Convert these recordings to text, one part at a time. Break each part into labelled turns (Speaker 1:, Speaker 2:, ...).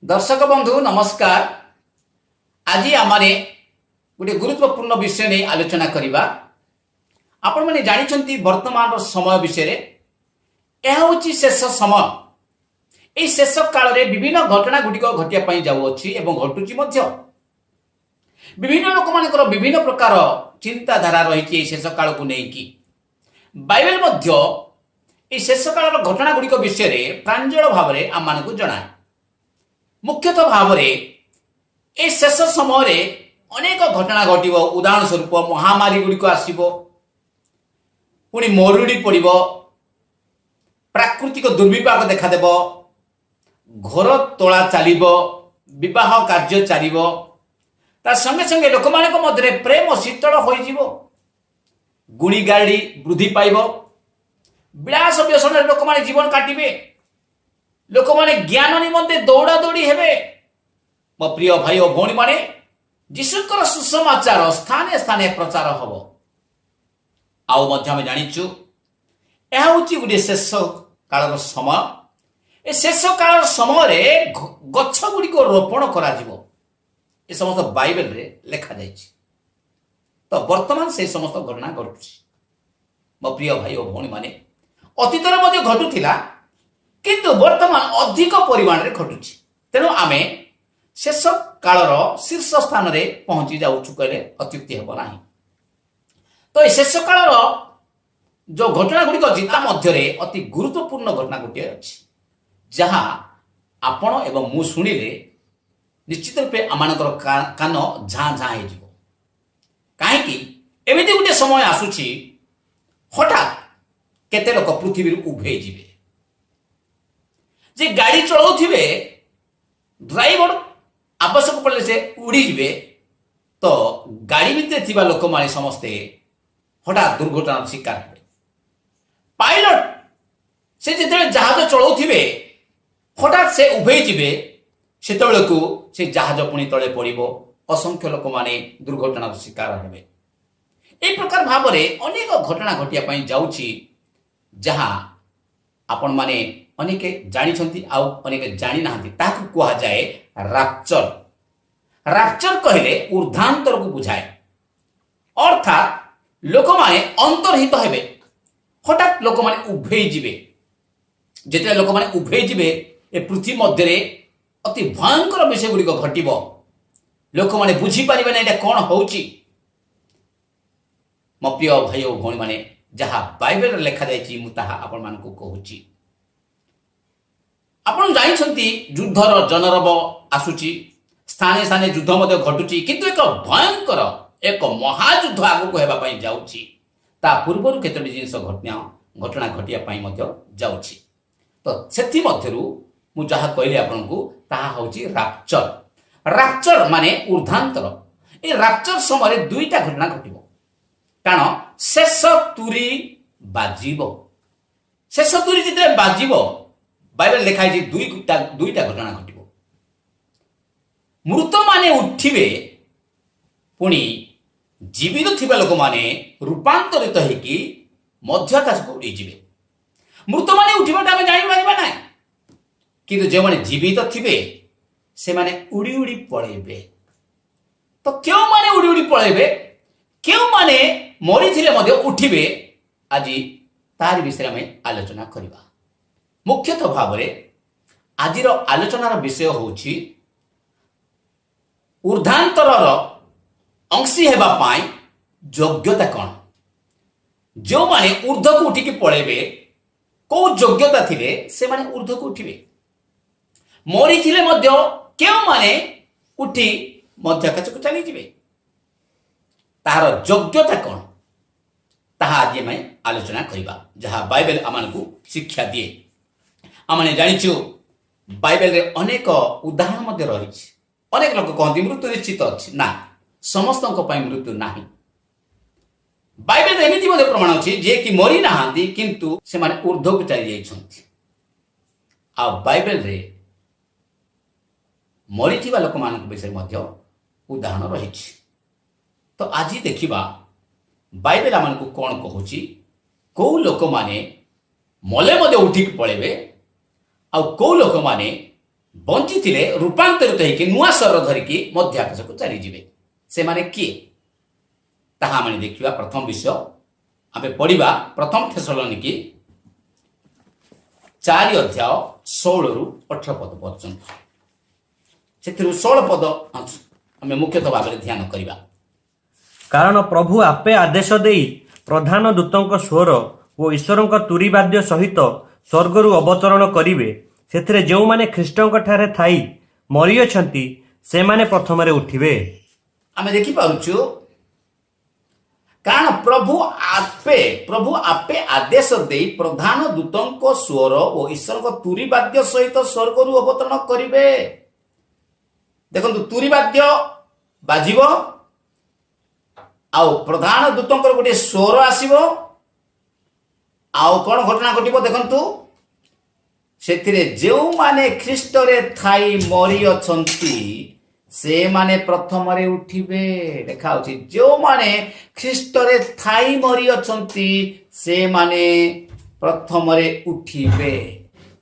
Speaker 1: दर्शक बंधु नमस्कार। आज आमे गोटे गुरुत्वपूर्ण विषय नहीं आलोचना करवा। आपण मैंने जानते वर्तमान समय विषय यह हूँ शेष समय। यह शेष काल में विभिन्न घटना गुड़िक घटिया जाऊँगी घटुची विभिन्न लोक मान विभिन्न प्रकार चिंताधारा रही शेष काल को लेकिन बाइबल शेष काल घटना गुड़िक विषय प्रांजल भाव में आम मानक जनाए। मुख्यतः भाव में शेष समय अनेक घटना घटव। उदाहरण स्वरूप महामारी गुड़िक आसो, पुणी मरुड़ी पड़, प्राकृतिक दुर्विपाक देखादेव, घर तोला चलो, विवाह कार्य चलो, ता संगे संगे लोक मध्य प्रेम शीतल हो, गुणी गाड़ी वृद्धि पाइब, विलास व्यसन लोक मैंने जीवन काटे, लोक मैंने ज्ञान निमंते दौड़ा दौड़ी हेबे। मो प्रिय भाई और भौणी माने जीशुकर सुसमाचार स्थाने स्थाने प्रचार हम। आम जाचु यह हूँ गोटे शेष काल समय। शेष काल समय गछ गुड़िक रोपण करा ये समस्त बाइबल रे लिखा जाए। तो वर्तमान से समस्त घटना घटुची। मो प्रिय भाई और भौणी माने अतीत घटुला किंतु वर्तमान अधिक परिमाण रे घटुची। तेणु आमे शेष कालर शीर्ष स्थान रे पहुंची जाऊँ कहले अत्युक्ति हेब नाही। तो शेष कालर जो घटना गुड़िक जिता मध्य अति गुरुत्वपूर्ण घटना गोटे अच्छी जहाँ आपण एवं मु शुणिले निश्चित रूपे आमानकर कान झाँ झाँ हो। कहीं एमती गोटे समय आसूची हठात केते लोक पृथ्वी उभे जीवे। जे गाड़ी चलाउथिबे ड्राइवर आवश्यक पड़े से उड़ी जीवे। तो गाड़ी भितर थिबा लोक माने समस्ते हठात दुर्घटना शिकार हेबे। पायलट से जिते जहाज चलाउथिबे हठात से उभे जीवे, सेतबेलकु से जहाज पुणी तले पड़िबो, असंख्य लोक माने दुर्घटना शिकार हेबे। ए प्रकार भाव में अनेक घटना घटिया पई जाउची जहां आपण माने अनेक जानी आउ अनेक जानी नाहंती। ताकु कहा जाए राप्चर। राप्चर कहले ऊर्ध्वांतर को बुझाए, अर्थात लोक माने अंतर्हित हेबे। हठात लोक माने उभे जीवे। जेते लोक माने उभे जीवे ए पृथ्वी मध्य अति भयंकर विषय गुड़िक घटव। लोक माने बुझी पारिबे ना एटा कोन होउची। मो प्रिय भाई और भौणी माने जहाँ बाइबल रे लिखा जाइछि मु ताहा आपण मानकु कहूची। आपण जानिछंती युद्धर जनरब आसुची, स्थाने स्थाने युद्ध मध्य घटुची, किंतु एक भयंकर एक महायुद्ध आगु हेबा पई जाउची। ता पूर्वरु केतोटी जिनिस घटना घटिया पई मध्य जाउची। तो सेथि मध्यरु मु जहाँ कहली आपनकु ताहा होउची राप्चर। राप्चर माने ऊर्ध्वांतर। ए राप्चर समय दुईटा घटना घटिबो। कारण शेष तुरी बाजिबो। शेष तुरी जिते बाजिबो बाइबल लिखाई दुईटा घटना घटिबो। मृत माने उठिबे, पुणी जीवित थिबा लोक माने रूपांतरित होइकी मध्य आकाश को उड़ी जिवे। मृत माने उठिबाटा आमे जानि पारिबा नै, किंतु जे माने जीवित थिबे से माने उड़ी उड़ी पळेबे। तो क्यों माने उड़ी उड़ी पळेबे, क्यों माने मरी थिले मध्य उठिबे, आज तार विषय में आलोचना करिबा। मुख्यतः भाव में आज आलोचनार विषय होउछि ऊर्ध्वांतरर अंशी हेबा पाई योग्यता कौन। जो माने ऊर्ध्व को उठिकी पळेबे, को योग्यता थिले से माने ऊर्ध्व को उठिबे। मरी थिले मध्य केउ माने उठी मध्य आकाश को चली जिवे, तार योग्यता कौन ताहा आज मैं आलोचना करिबा। जहाँ बाइबल आमानकु शिक्षा दिए। आमने जानिछु बाइबल रे अनेक उदाहरण मध्य रहिछि। अनेक लोक कहନ୍ତି मृत्यु निश्चित अछि ना, समस्तक पई मृत्यु नाही। बाइबल एमिति मध्य प्रमाण अछि जे कि मरि नाहांती किंतु से माने ऊर्ध्व को चली जाइछन्ति। आ बाइबल रे मरिथिबा लोक मानक विषय मध्य उदाहरण रहिछि। तो आज देखिबा बाइबल आमनकु कोन कहूछि, को लोक माने मले मध्य उठिक पळेबे, आ को लोक माने बंची थे रूपांतरित होकर नुआ शरीर धरिकी मध्य आकाश को चलीजे से माने किए ताहा माने देखिबा प्रथम विषय आमे पढ़िबा प्रथम थेसलोनिकी 4 अध्याय 16 रु 18 पद पर्यंत से 16 पद आमे मुख्यतः भाव में ध्यान करिबा।
Speaker 2: कारण प्रभु आपे आदेश देई प्रधान दूतଙ୍କ स्वर ଓ ଈଶ୍ୱରଙ୍କ ତୁରୀ ବାଦ୍ୟ ସହିତ ସ୍ୱର୍ଗରୁ ଅବତରଣ କରିବେ। ସେଥିରେ ଯେଉଁମାନେ ଖ୍ରୀଷ୍ଟଙ୍କ ଠାରେ ଥାଇ ମରିଅଛନ୍ତି ସେମାନେ ପ୍ରଥମରେ ଉଠିବେ।
Speaker 1: ଆମେ ଦେଖି ପାରୁଛୁ କାରଣ ପ୍ରଭୁ ଆପେ ଆଦେଶ ଦେଇ ପ୍ରଧାନ ଦୂତଙ୍କ ସ୍ୱର ଓ ଈଶ୍ୱରଙ୍କ ତୁରୀ ବାଦ୍ୟ ସହିତ ସ୍ୱର୍ଗରୁ ଅବତରଣ କରିବେ। ଦେଖନ୍ତୁ ତୁରୀ ବାଦ୍ୟ ବାଜିବ ଆଉ ପ୍ରଧାନ ଦୂତଙ୍କର ଗୋଟିଏ ସ୍ୱର ଆସିବ ଆଉ କଣ ଘଟଣା ଘଟିବ ଦେଖନ୍ତୁ ସେଥିରେ ଯେଉଁମାନେ ଖ୍ରୀଷ୍ଟରେ ଥାଇ ମରିଅଛନ୍ତି ସେମାନେ ପ୍ରଥମରେ ଉଠିବେ। ଲେଖା ଅଛି ଯେଉଁମାନେ ଖ୍ରୀଷ୍ଟରେ ଥାଇ ମରିଅଛନ୍ତି ସେମାନେ ପ୍ରଥମରେ ଉଠିବେ।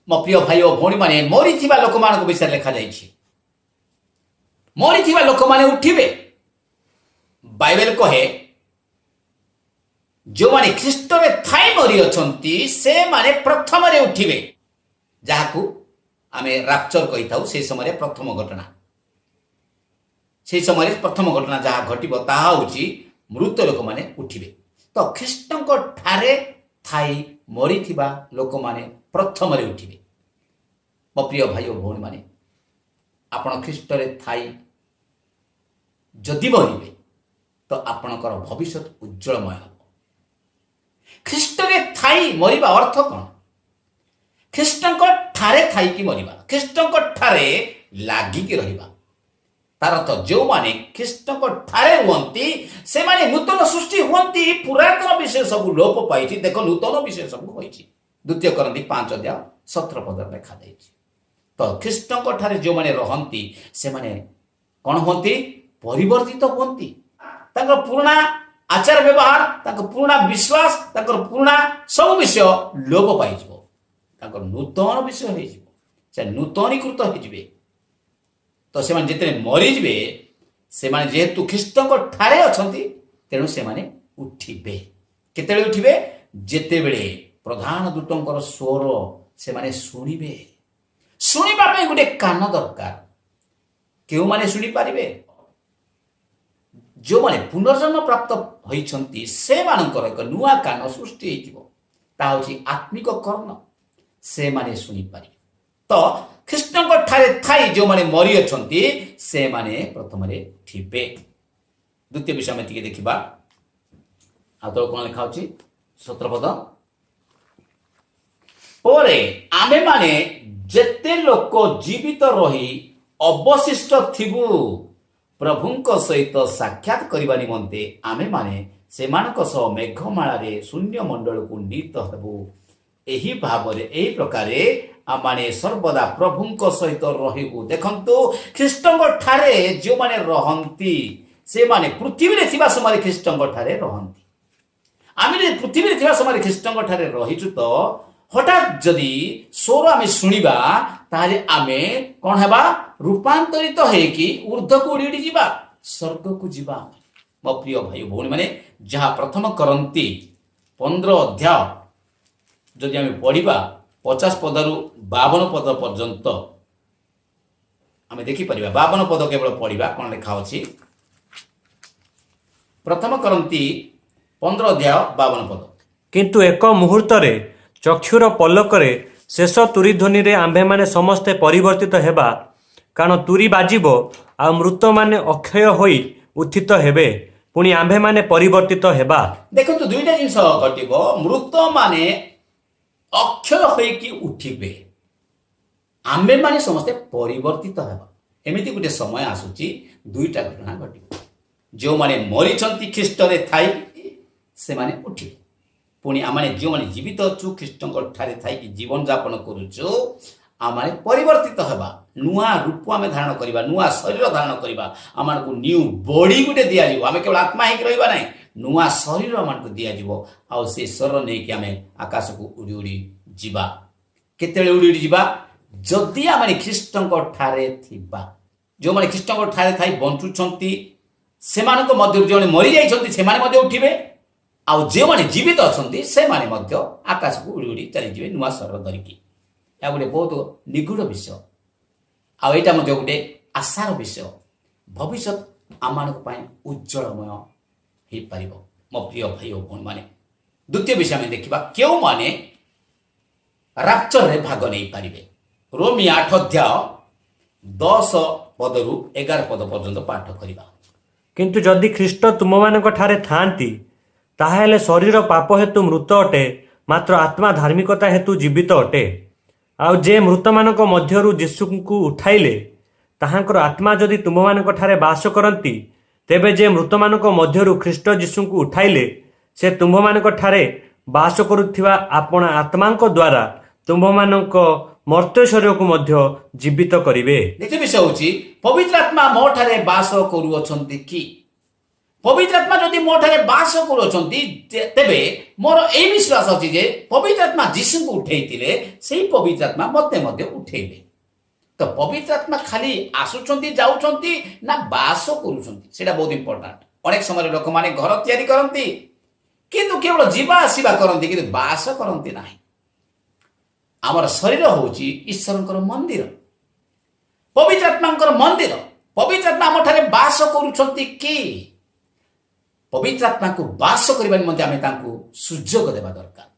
Speaker 1: ମୋ ପ୍ରିୟ ଭାଇ ଓ ଭଉଣୀମାନେ ମରିଥିବା ଲୋକମାନଙ୍କ ବିଷୟରେ ଲେଖାଯାଇଛି ମରିଥିବା ଲୋକମାନେ ଉଠିବେ। ବାଇବେଲ କହେ ଯେଉଁମାନେ ଖ୍ରୀଷ୍ଟରେ ଥାଇ ମରିଅଛନ୍ତି ସେମାନେ ପ୍ରଥମରେ ଉଠିବେ ଯାହାକୁ ଆମେ ରାପ୍ଚର କହିଥାଉ। ସେହି ସମୟରେ ପ୍ରଥମ ଘଟଣା ଯାହା ଘଟିବ ତାହା ହେଉଛି ମୃତ ଲୋକମାନେ ଉଠିବେ। ତ ଖ୍ରୀଷ୍ଟଙ୍କ ଠାରେ ଥାଇ ମରିଥିବା ଲୋକମାନେ ପ୍ରଥମରେ ଉଠିବେ। ମୋ ପ୍ରିୟ ଭାଇ ଓ ଭଉଣୀମାନେ ଆପଣ ଖ୍ରୀଷ୍ଟରେ ଥାଇ ଯଦି ମରିବେ ତ ଆପଣଙ୍କର ଭବିଷ୍ୟତ ଉଜ୍ଜଳମୟ ହେବ। ଖ୍ରୀଷ୍ଟରେ ଥାଇ ମରିବା ଅର୍ଥ କ'ଣ? ଖ୍ରୀଷ୍ଟଙ୍କ ଠାରେ ଥାଇକି ମରିବା, ଖ୍ରୀଷ୍ଟଙ୍କ ଠାରେ ଲାଗିକି ରହିବା। ତାର ଅର୍ଥ ଯେଉଁମାନେ ଖ୍ରୀଷ୍ଟଙ୍କ ଠାରେ ହୁଅନ୍ତି ସେମାନେ ନୂତନ ସୃଷ୍ଟି ହୁଅନ୍ତି। ପୁରାତନ ବିଷୟ ସବୁ ଲୋପ ପାଇଛି, ଦେଖ ନୂତନ ବିଷୟ ସବୁ ହୋଇଛି। 2 କରନ୍ତି 5 ଅଧ୍ୟାୟ 17 ପଦରେ ଲେଖାଯାଇଛି। ତ ଖ୍ରୀଷ୍ଟଙ୍କ ଠାରେ ଯେଉଁମାନେ ରହନ୍ତି ସେମାନେ କ'ଣ ହୁଅନ୍ତି? ପରିବର୍ତ୍ତିତ ହୁଅନ୍ତି। ତାଙ୍କର ପୁରୁଣା ଆଚାର ବ୍ୟବହାର, ତାଙ୍କ ପୁରୁଣା ବିଶ୍ୱାସ, ତାଙ୍କର ପୁରୁଣା ସବୁ ବିଷୟ ଲୋପ ପାଇଯିବ। ତାଙ୍କର ନୂତନ ବିଷୟ ହେଇଯିବ, ସେ ନୂତନୀକୃତ ହେଇଯିବେ। ତ ସେମାନେ ଯେତେବେଳେ ମରିଯିବେ ସେମାନେ ଯେହେତୁ ଖ୍ରୀଷ୍ଟଙ୍କ ଠାରେ ଅଛନ୍ତି ତେଣୁ ସେମାନେ ଉଠିବେ। କେତେବେଳେ ଉଠିବେ? ଯେତେବେଳେ ପ୍ରଧାନ ଦୂତଙ୍କର ସ୍ୱର ସେମାନେ ଶୁଣିବେ। ଶୁଣିବା ପାଇଁ ଗୋଟେ କାନ ଦରକାର। କେଉଁମାନେ ଶୁଣିପାରିବେ? ଯେଉଁମାନେ ପୁନର୍ଜନ୍ମ ପ୍ରାପ୍ତ ହୋଇଛନ୍ତି ସେମାନଙ୍କର ଏକ ନୂଆ କାନ ସୃଷ୍ଟି ହେଇଥିବ, ତାହା ହେଉଛି ଆତ୍ମିକ କର୍ଣ୍ଣ, ସେମାନେ ଶୁଣିପାରିବେ। ତ ଖ୍ରୀଷ୍ଟଙ୍କ ଠାରେ ଥାଇ ଯେଉଁମାନେ ମରିଅଛନ୍ତି ସେମାନେ ପ୍ରଥମରେ ଉଠିବେ। ଦ୍ୱିତୀୟ ବିଷୟ ଆମେ ଟିକେ ଦେଖିବା। ଆଉ ତଳ କ'ଣ ଲେଖା ଅଛି? 17 ପଦ ପରେ ଆମେମାନେ ଯେତେ ଲୋକ ଜୀବିତ ରହି ଅବଶିଷ୍ଟ ଥିବୁ ପ୍ରଭୁଙ୍କ ସହିତ ସାକ୍ଷାତ କରିବା ନିମନ୍ତେ ଆମେମାନେ ସେମାନଙ୍କ ସହ ମେଘମାଳାରେ ଶୂନ୍ୟ ମଣ୍ଡଳକୁ ନୀତ ହେବୁ। ଏହି ଭାବରେ ଏହି ପ୍ରକାରେ ଆମମାନେ ସର୍ବଦା ପ୍ରଭୁଙ୍କ ସହିତ ରହିବୁ। ଦେଖନ୍ତୁ ଖ୍ରୀଷ୍ଟଙ୍କ ଠାରେ ଯେଉଁମାନେ ରହନ୍ତି ସେମାନେ ପୃଥିବୀରେ ଥିବା ସମୟରେ ଖ୍ରୀଷ୍ଟଙ୍କ ଠାରେ ରହନ୍ତି। ଆମେ ଯଦି ପୃଥିବୀରେ ଥିବା ସମୟରେ ଖ୍ରୀଷ୍ଟଙ୍କ ଠାରେ ରହିଛୁ ତ ହଠାତ୍ ଯଦି ସ୍ୱର ଆମେ ଶୁଣିବା ତାହେଲେ ଆମେ କ'ଣ ହେବା? ରୂପାନ୍ତରିତ ହେଇକି ଉର୍ଦ୍ଧ୍ୱକୁ ଉଡ଼ି ଯିବା, ସ୍ୱର୍ଗକୁ ଯିବା। ମୋ ପ୍ରିୟ ଭାଇ ଭଉଣୀମାନେ ଯାହା ପ୍ରଥମ କରନ୍ତି 15 ଅଧ୍ୟାୟ ଯଦି ଆମେ ପଢ଼ିବା 50 ପଦରୁ 52 ପଦ ପର୍ଯ୍ୟନ୍ତ ଆମେ ଦେଖିପାରିବା। 52 ପଦ କେବଳ ପଢ଼ିବା। କ'ଣ ଲେଖା ଅଛି? ପ୍ରଥମ କରନ୍ତି 15 ଅଧ୍ୟାୟ 52 ପଦ।
Speaker 2: କିନ୍ତୁ ଏକ ମୁହୂର୍ତ୍ତରେ ଚକ୍ଷୁର ପଲକରେ ଶେଷ ତୁରୀ ଧ୍ୱନିରେ ଆମ୍ଭେମାନେ ସମସ୍ତେ ପରିବର୍ତ୍ତିତ ହେବା। କାରଣ ତୁରୀ ବାଜିବ ଆଉ ମୃତମାନେ ଅକ୍ଷୟ ହୋଇ ଉତ୍ଥିତ ହେବେ, ପୁଣି ଆମ୍ଭେମାନେ ପରିବର୍ତ୍ତିତ ହେବା।
Speaker 1: ଦେଖନ୍ତୁ ଦୁଇଟା ଜିନିଷ ଘଟିବ। ମୃତମାନେ ଅକ୍ଷୟ ହୋଇକି ଉଠିବେ, ଆମ୍ଭେମାନେ ସମସ୍ତେ ପରିବର୍ତ୍ତିତ ହେବା। ଏମିତି ଗୋଟେ ସମୟ ଆସୁଛି ଦୁଇଟା ଘଟଣା ଘଟିବ। ଯେଉଁମାନେ ମରିଛନ୍ତି ଖ୍ରୀଷ୍ଟରେ ଥାଇ ସେମାନେ ଉଠିବେ, ପୁଣି ଆମମାନେ ଯେଉଁମାନେ ଜୀବିତ ଅଛୁ ଖ୍ରୀଷ୍ଟଙ୍କ ଠାରେ ଥାଇକି ଜୀବନଯାପନ କରୁଛୁ ଆମେ ପରିବର୍ତ୍ତିତ ହେବା। ନୂଆ ରୂପ ଆମେ ଧାରଣ କରିବା, ନୂଆ ଶରୀର ଧାରଣ କରିବା। ଆମମାନଙ୍କୁ ନ୍ୟୁ ବଡି ଗୋଟେ ଦିଆଯିବ। ଆମେ କେବଳ ଆତ୍ମା ହେଇକି ରହିବା ନାହିଁ, ନୂଆ ଶରୀର ଆମମାନଙ୍କୁ ଦିଆଯିବ। ଆଉ ସେ ଶରୀର ନେଇକି ଆମେ ଆକାଶକୁ ଉଡ଼ି ଉଡ଼ି ଯିବା। କେତେବେଳେ ଉଡ଼ି ଉଡ଼ି ଯିବା? ଯଦି ଆମେ ଖ୍ରୀଷ୍ଟଙ୍କ ଠାରେ ଥିବା, ଯେଉଁମାନେ ଖ୍ରୀଷ୍ଟଙ୍କ ଠାରେ ଥାଇ ବଞ୍ଚୁଛନ୍ତି ସେମାନଙ୍କ ମଧ୍ୟରୁ ଯେଉଁମାନେ ମରିଯାଇଛନ୍ତି ସେମାନେ ମଧ୍ୟ ଉଠିବେ, ଆଉ ଯେଉଁମାନେ ଜୀବିତ ଅଛନ୍ତି ସେମାନେ ମଧ୍ୟ ଆକାଶକୁ ଉଡ଼ି ଉଡ଼ି ଚାଲିଯିବେ ନୂଆ ଶରୀର ଧରିକି। ଏହା ଗୋଟେ ବହୁତ ନିଗୁଢ଼ ବିଷୟ, ଆଉ ଏଇଟା ମଧ୍ୟ ଗୋଟେ ଆଶାର ବିଷୟ। ଭବିଷ୍ୟତ ଆମମାନଙ୍କ ପାଇଁ ଉଜ୍ଜଳମୟ ହେଇପାରିବ। ମୋ ପ୍ରିୟ ଭାଇ ଓ ଭଉଣୀମାନେ, ଦ୍ୱିତୀୟ ବିଷୟ ଆମେ ଦେଖିବା କେଉଁମାନେ ରାପ୍ଚରରେ ଭାଗ ନେଇପାରିବେ। ରୋମୀ 8 ଅଧ୍ୟାୟ 10 ପଦରୁ 11 ପଦ ପର୍ଯ୍ୟନ୍ତ ପାଠ କରିବା।
Speaker 2: କିନ୍ତୁ ଯଦି ଖ୍ରୀଷ୍ଟ ତୁମମାନଙ୍କ ଠାରେ ଥାଆନ୍ତି, ତାହାହେଲେ ଶରୀର ପାପ ହେତୁ ମୃତ ଅଟେ, ମାତ୍ର ଆତ୍ମା ଧାର୍ମିକତା ହେତୁ ଜୀବିତ ଅଟେ। ଆଉ ଯେ ମୃତମାନଙ୍କ ମଧ୍ୟରୁ ଯୀଶୁଙ୍କୁ ଉଠାଇଲେ, ତାହାଙ୍କର ଆତ୍ମା ଯଦି ତୁମମାନଙ୍କ ଠାରେ ବାସ କରନ୍ତି, ତେବେ ଯେ ମୃତମାନଙ୍କ ମଧ୍ୟରୁ ଖ୍ରୀଷ୍ଟ ଯୀଶୁଙ୍କୁ ଉଠାଇଲେ, ସେ ତୁମମାନଙ୍କ ଠାରେ ବାସ କରୁଥିବା ଆପଣା ଆତ୍ମାଙ୍କ ଦ୍ୱାରା ତୁମମାନଙ୍କ ମର୍ତ୍ତ୍ୟ ଶରୀରକୁ ମଧ୍ୟ ଜୀବିତ କରିବେ।
Speaker 1: ଦ୍ୱିତୀୟ ବିଷୟ ହେଉଛି ପବିତ୍ର ଆତ୍ମା ମୋ ଠାରେ ବାସ କରୁଅଛନ୍ତି କି? ପବିତ୍ର ଆତ୍ମା ଯଦି ମୋ ଠାରେ ବାସ କରୁଅଛନ୍ତି, ତେବେ ମୋର ଏଇ ବିଶ୍ୱାସ ଅଛି ଯେ ପବିତ୍ର ଆତ୍ମା ଯୀଶୁଙ୍କୁ ଉଠେଇଥିଲେ, ସେଇ ପବିତ୍ର ଆତ୍ମା ମୋତେ ମଧ୍ୟ ଉଠେଇବେ। ତ ପବିତ୍ର ଆତ୍ମା ଖାଲି ଆସୁଛନ୍ତି ଯାଉଛନ୍ତି ନା ବାସ କରୁଛନ୍ତି, ସେଇଟା ବହୁତ ଇମ୍ପୋର୍ଟାଣ୍ଟ। ଅନେକ ସମୟରେ ଲୋକମାନେ ଘର ତିଆରି କରନ୍ତି କିନ୍ତୁ କେବଳ ଯିବା ଆସିବା କରନ୍ତି, କିନ୍ତୁ ବାସ କରନ୍ତି ନାହିଁ। ଆମର ଶରୀର ହେଉଛି ଈଶ୍ୱରଙ୍କର ମନ୍ଦିର, ପବିତ୍ର ଆତ୍ମାଙ୍କର ମନ୍ଦିର। ପବିତ୍ର ଆତ୍ମା ଆମ ଠାରେ ବାସ କରୁଛନ୍ତି କି? ପବିତ୍ର ଆତ୍ମାକୁ ବାସ କରିବା ନିମନ୍ତେ ଆମେ ତାଙ୍କୁ ସୁଯୋଗ ଦେବା ଦରକାର।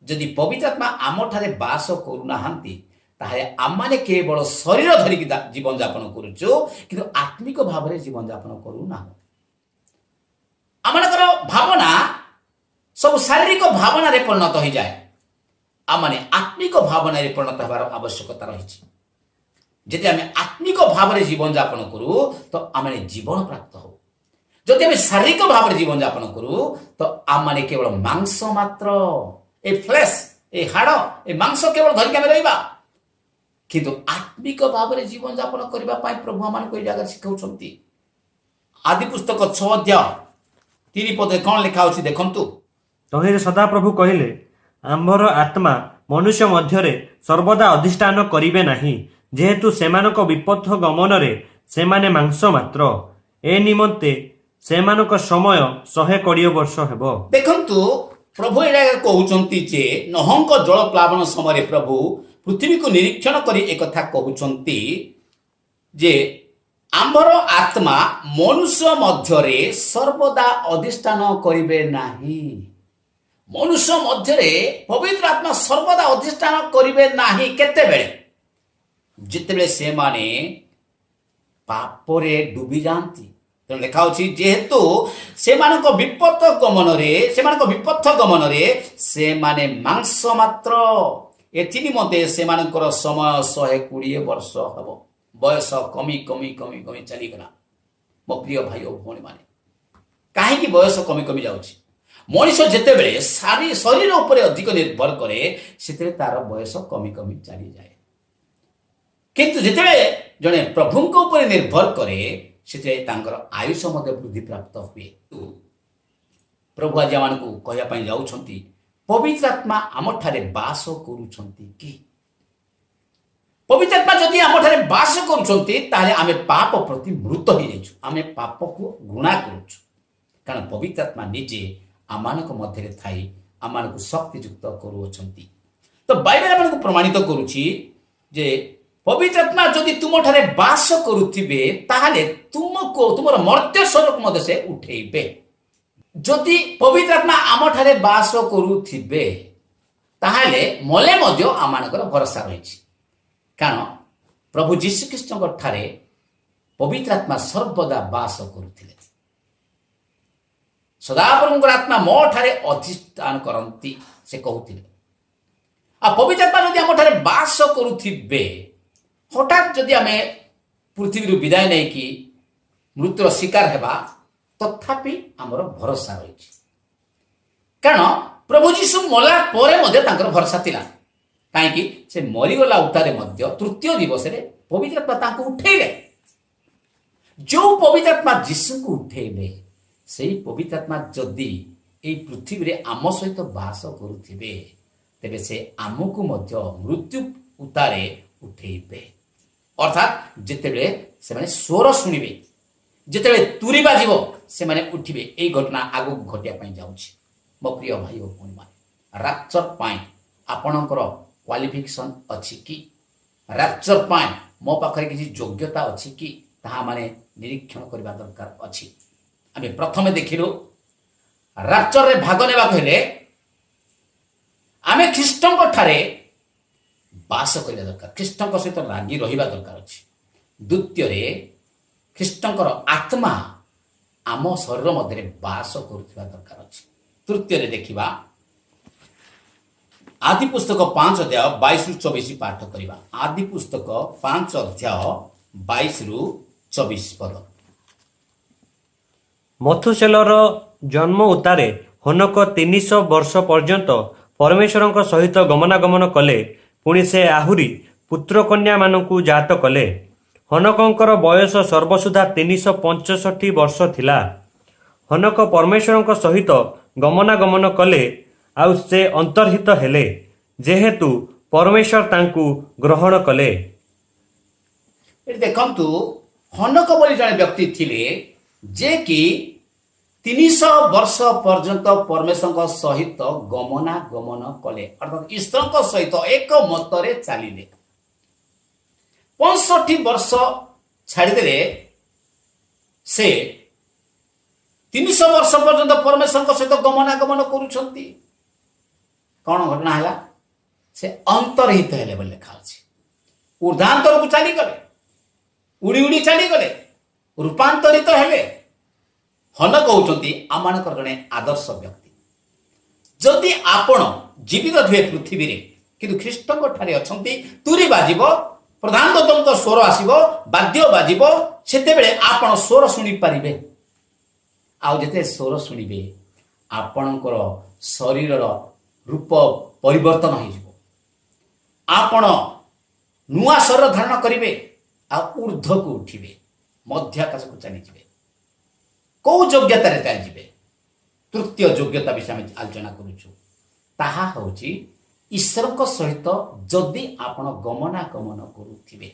Speaker 1: ଯଦି ପବିତ୍ର ଆତ୍ମା ଆମ ଠାରେ ବାସ କରୁନାହାନ୍ତି, ତାହେଲେ ଆମମାନେ କେବଳ ଶରୀର ଧରିକି ଜୀବନଯାପନ କରୁଛୁ, କିନ୍ତୁ ଆତ୍ମିକ ଭାବରେ ଜୀବନଯାପନ କରୁନାହୁଁ। ଆମମାନଙ୍କର ଭାବନା ସବୁ ଶାରୀରିକ ଭାବନାରେ ପରିଣତ ହୋଇଯାଏ। ଆମମାନେ ଆତ୍ମିକ ଭାବନାରେ ପରିଣତ ହେବାର ଆବଶ୍ୟକତା ରହିଛି। ଯଦି ଆମେ ଆତ୍ମିକ ଭାବରେ ଜୀବନଯାପନ କରୁ ତ ଆମେ ଜୀବନ ପ୍ରାପ୍ତ ହଉ। ଯଦି ଆମେ ଶାରୀରିକ ଭାବରେ ଜୀବନଯାପନ କରୁ ତ ଆମମାନେ କେବଳ ମାଂସ ମାତ୍ର, ଏ ଫ୍ଲେଶ, ଏ ହାଡ଼, ଏ ମାଂସ କେବଳ ଧରିକି ଆମେ ରହିବା। କିନ୍ତୁ ଆତ୍ମିକ ଭାବରେ ଜୀବନଯାପନ କରିବା ପାଇଁ ପ୍ରଭୁ ଆମମାନଙ୍କୁ ଏଇ ଜାଗାରେ ଶିଖାଉଛନ୍ତି। ଆଦି ପୁସ୍ତକ 6 ଅଧ୍ୟାୟ 3 ପଦରେ କ'ଣ ଲେଖା ଅଛି ଦେଖନ୍ତୁ।
Speaker 2: ତହିଁରେ ସଦାପ୍ରଭୁ କହିଲେ, ଆମ୍ଭର ଆତ୍ମା ମନୁଷ୍ୟ ମଧ୍ୟରେ ସର୍ବଦା ଅଧିଷ୍ଠାନ କରିବେ ନାହିଁ, ଯେହେତୁ ସେମାନଙ୍କ ବିପଥ ଗମନରେ ସେମାନେ ମାଂସ ମାତ୍ର। ଏ ନିମନ୍ତେ ସେମାନଙ୍କ ସମୟ 120 ବର୍ଷ ହେବ। ଦେଖନ୍ତୁ,
Speaker 1: ପ୍ରଭୁ ଏଇଟା କହୁଛନ୍ତି ଯେ ନହଙ୍କ ଜଳ ପ୍ଲାବନ ସମୟରେ ପ୍ରଭୁ ପୃଥିବୀକୁ ନିରୀକ୍ଷଣ କରି ଏକଥା କହୁଛନ୍ତି ଯେ ଆମ୍ଭର ଆତ୍ମା ମନୁଷ୍ୟ ମଧ୍ୟରେ ସର୍ବଦା ଅଧିଷ୍ଠାନ କରିବେ ନାହିଁ। ମନୁଷ୍ୟ ମଧ୍ୟରେ ପବିତ୍ର ଆତ୍ମା ସର୍ବଦା ଅଧିଷ୍ଠାନ କରିବେ ନାହିଁ। କେତେବେଳେ? ଯେତେବେଳେ ସେମାନେ ପାପରେ ଡୁବି ଯାଆନ୍ତି। ତେଣୁ ଲେଖା ଅଛି, ଯେହେତୁ ସେମାନଙ୍କ ବିପଥ ଗମନରେ ସେମାନେ ମାଂସ ମାତ୍ର, ଏଥି ନିମନ୍ତେ ସେମାନଙ୍କର ସମୟ 120 ବର୍ଷ ହେବ। ବୟସ କମି କମି କମି କମି ଚାଲିଗଲା। ମୋ ପ୍ରିୟ ଭାଇ ଓ ଭଉଣୀମାନେ, କାହିଁକି ବୟସ କମି କମି ଯାଉଛି? ମଣିଷ ଯେତେବେଳେ ଶରୀର ଉପରେ ଅଧିକ ନିର୍ଭର କରେ, ସେତେବେଳେ ତାର ବୟସ କମି କମି ଚାଲିଯାଏ। କିନ୍ତୁ ଯେତେବେଳେ ଜଣେ ପ୍ରଭୁଙ୍କ ଉପରେ ନିର୍ଭର କରେ, ସେଥିରେ ତାଙ୍କର ଆୟୁଷ ମଧ୍ୟ ବୃଦ୍ଧି ପ୍ରାପ୍ତ ହୁଏ। ପ୍ରଭୁ ଆଜି ଆମମାନଙ୍କୁ କହିବା ପାଇଁ ଯାଉଛନ୍ତି, ପବିତ୍ର ଆତ୍ମା ଆମଠାରେ ବାସ କରୁଛନ୍ତି କି? ପବିତ୍ର ଆତ୍ମା ଯଦି ଆମଠାରେ ବାସ କରୁଛନ୍ତି, ତାହେଲେ ଆମେ ପାପ ପ୍ରତି ମୃତ ହେଇଯାଇଛୁ। ଆମେ ପାପକୁ ଘୃଣା କରୁଛୁ, କାରଣ ପବିତ୍ର ଆତ୍ମା ନିଜେ ଆମମାନଙ୍କ ମଧ୍ୟରେ ଥାଇ ଆମମାନଙ୍କୁ ଶକ୍ତିଯୁକ୍ତ କରୁଅଛନ୍ତି। ତ ବାଇବେଲ ଆମମାନଙ୍କୁ ପ୍ରମାଣିତ କରୁଛି ଯେ ପବିତ୍ର ଆତ୍ମା ଯଦି ତୁମଠାରେ ବାସ କରୁଥିବେ, ତାହେଲେ ତୁମର ମର୍ତ୍ତ୍ୟ ଶରୀରକୁ ମଧ୍ୟ ସେ ଉଠେଇବେ। ଯଦି ପବିତ୍ର ଆତ୍ମା ଆମଠାରେ ବାସ କରୁଥିବେ, ତାହେଲେ ମଲେ ମଧ୍ୟ ଆମମାନଙ୍କର ଭରସା ରହିଛି। କାରଣ ପ୍ରଭୁ ଯୀଶୁଖ୍ରୀଷ୍ଟଙ୍କ ଠାରେ ପବିତ୍ର ଆତ୍ମା ସର୍ବଦା ବାସ କରୁଥିଲେ। ସଦାପ୍ରଭୁଙ୍କର ଆତ୍ମା ମୋ ଠାରେ ଅଧିଷ୍ଠାନ କରନ୍ତି, ସେ କହୁଥିଲେ। ଆଉ ପବିତ୍ର ଆତ୍ମା ଯଦି ଆମଠାରେ ବାସ କରୁଥିବେ, ହଠାତ୍ ଯଦି ଆମେ ପୃଥିବୀରୁ ବିଦାୟ ନେଇକି ମୃତ୍ୟୁର ଶିକାର ହେବା, ତଥାପି ଆମର ଭରସା ରହିଛି। କାରଣ ପ୍ରଭୁ ଯୀଶୁ ମଲା ପରେ ମଧ୍ୟ ତାଙ୍କର ଭରସା ଥିଲା। କାହିଁକି? ସେ ମରିଗଲା ଉତ୍ତାରେ ମଧ୍ୟ ତୃତୀୟ ଦିବସରେ ପବିତ୍ର ଆତ୍ମା ତାଙ୍କୁ ଉଠେଇଲେ। ଯେଉଁ ପବିତ୍ର ଆତ୍ମା ଯୀଶୁଙ୍କୁ ଉଠେଇଲେ, ସେହି ପବିତ୍ର ଆତ୍ମା ଯଦି ଏହି ପୃଥିବୀରେ ଆମ ସହିତ ବାସ କରୁଥିବେ, ତେବେ ସେ ଆମକୁ ମଧ୍ୟ ମୃତ୍ୟୁ ଉତ୍ତାରେ ଉଠେଇବେ। ଅର୍ଥାତ୍ ଯେତେବେଳେ ସେମାନେ ସ୍ୱର ଶୁଣିବେ, ଯେତେବେଳେ ତୁରୀ ବାଜିବ ସେମାନେ ଉଠିବେ। ଏଇ ଘଟଣା ଆଗକୁ ଘଟିବା ପାଇଁ ଯାଉଛି। ମୋ ପ୍ରିୟ ଭାଇ ଓ ଭଉଣୀମାନେ, ରାପ୍ଚର ପାଇଁ ଆପଣଙ୍କର କ୍ୱାଲିଫିକେସନ୍ ଅଛି କି? ରାପ୍ଚର ପାଇଁ ମୋ ପାଖରେ କିଛି ଯୋଗ୍ୟତା ଅଛି କି? ତାହା ମାନେ ନିରୀକ୍ଷଣ କରିବା ଦରକାର ଅଛି। ଆମେ ପ୍ରଥମେ ଦେଖିଲୁ ରାପ୍ଚରରେ ଭାଗ ନେବାକୁ ହେଲେ ଆମେ ଖ୍ରୀଷ୍ଟଙ୍କ ଠାରେ ବାସ କରିବା ଦରକାର, ଖ୍ରୀଷ୍ଟଙ୍କ ସହିତ ଲାଗି ରହିବା ଦରକାର ଅଛି। ଦ୍ୱିତୀୟରେ ଖ୍ରୀଷ୍ଟଙ୍କର ଆତ୍ମା ଆମ ଶରୀର ମଧ୍ୟରେ ବାସ କରୁଥିବା ଦରକାର ଅଛି। ତୃତୀୟରେ ଦେଖିବା ଆଦି ପୁସ୍ତକ 5:22-24 ପାଠ କରିବା। ଆଦି ପୁସ୍ତକ 5:22-24 ପଦ।
Speaker 2: ମଥୁସେଲର ଜନ୍ମ ଉତ୍ତାରେ ହନୋକ 300 ବର୍ଷ ପର୍ଯ୍ୟନ୍ତ ପରମେଶ୍ୱରଙ୍କ ସହିତ ଗମନାଗମନ କଲେ। ପୁଣି ସେ ଆହୁରି ପୁତ୍ରକନ୍ୟାମାନଙ୍କୁ ଜାତ କଲେ। ହନୋକଙ୍କର ବୟସ ସର୍ବସୁଦ୍ଧା 365 ବର୍ଷ ଥିଲା। ହନୋକ ପରମେଶ୍ୱରଙ୍କ ସହିତ ଗମନାଗମନ କଲେ, ଆଉ ସେ ଅନ୍ତର୍ହିତ ହେଲେ, ଯେହେତୁ ପରମେଶ୍ୱର ତାଙ୍କୁ ଗ୍ରହଣ କଲେ।
Speaker 1: ଏଠି ଦେଖନ୍ତୁ, ହନୋକ ବୋଲି ଜଣେ ବ୍ୟକ୍ତି ଥିଲେ ଯେ କି 300 ବର୍ଷ ପର୍ଯ୍ୟନ୍ତ ପରମେଶ୍ୱରଙ୍କ ସହିତ ଗମନାଗମନ କଲେ, ଅର୍ଥାତ୍ ଈଶ୍ୱରଙ୍କ ସହିତ ଏକ ମତରେ ଚାଲିଲେ। 65 ବର୍ଷ ଛାଡ଼ିଦେଲେ ସେ 300 ବର୍ଷ ପର୍ଯ୍ୟନ୍ତ ପରମେଶ୍ୱରଙ୍କ ସହିତ ଗମନାଗମନ କରୁଛନ୍ତି। କ'ଣ ଘଟଣା ହେଲା? ସେ ଅନ୍ତର୍ହିତ ହେଲେ ବୋଲି ଲେଖା ଅଛି। ଉର୍ଦ୍ଧାନ୍ତରକୁ ଚାଲିଗଲେ, ଉଡ଼ି ଉଡ଼ି ଚାଲିଗଲେ, ରୂପାନ୍ତରିତ ହେଲେ। ହନୋକ ହେଉଛନ୍ତି ଆମମାନଙ୍କର ଜଣେ ଆଦର୍ଶ ବ୍ୟକ୍ତି। ଯଦି ଆପଣ ଜୀବିତ ଥିବେ ପୃଥିବୀରେ କିନ୍ତୁ ଖ୍ରୀଷ୍ଟଙ୍କ ଠାରେ ଅଛନ୍ତି, ତୁରୀ ବାଜିବ, ପ୍ରଧାନ ଦୂତଙ୍କ ସ୍ୱର ଆସିବ, ବାଦ୍ୟ ବାଜିବ, ସେତେବେଳେ ଆପଣ ସ୍ୱର ଶୁଣିପାରିବେ। ଆଉ ଯେତେ ସ୍ୱର ଶୁଣିବେ ଆପଣଙ୍କର ଶରୀରର ରୂପ ପରିବର୍ତ୍ତନ ହୋଇଯିବ। ଆପଣ ନୂଆ ଶରୀର ଧାରଣ କରିବେ, ଆଉ ଊର୍ଦ୍ଧ୍ୱକୁ ଉଠିବେ, ମଧ୍ୟ ଆକାଶକୁ ଚାଲିଯିବେ। କୋଉ ଯୋଗ୍ୟତାରେ ଚାଲିଯିବେ? ତୃତୀୟ ଯୋଗ୍ୟତା ବିଷୟ ଆମେ ଆଲୋଚନା କରୁଛୁ। ତାହା ହେଉଛି ଈଶ୍ୱରଙ୍କ ସହିତ ଯଦି ଆପଣ ଗମନାଗମନ କରୁଥିବେ।